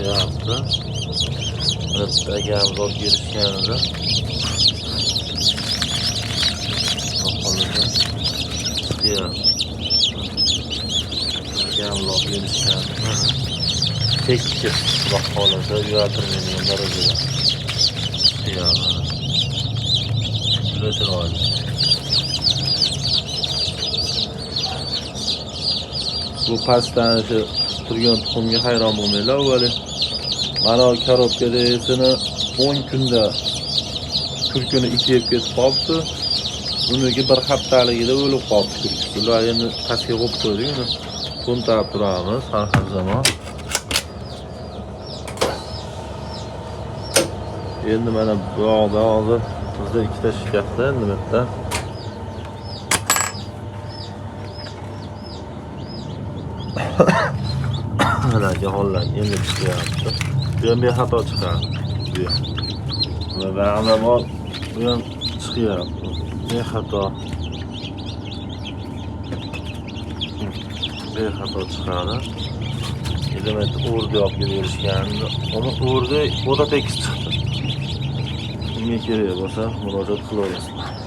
chiqyapti. Bitta akamız olib kelishganida qo'lida chiqyapti. Akamız olib kelishganida tekis quloq holida uyaltirmaydigan darajada chiqyapti. Juda chiroyli. Bu pastdan shu turgan tuxumga hayron bo'lmanglar. Avvalo mana korobkadasini 10 kunda turkini 2 yeb ketib qolibdi. Uniki bir haftaligida o'lib qolibdi. Ular endi pastga qo'yib qo'ydik uni. To'ntarib turamiz har zamon. Endi mana bu yoqda hozir bizda ikkita shkafda endi bitta. Mana jahonlar endi chiqyapti. Bu ham bexato chiqadi. Bu ham. Va ba'zi bor bu ham chiqyapti. Bexato. Bexato chiqadi. Element o'rdi olib kelishganda, uni o'rdi o'ta tekis chiqdi. Kimga kerak bo'lsa murojaat qilaverasiz.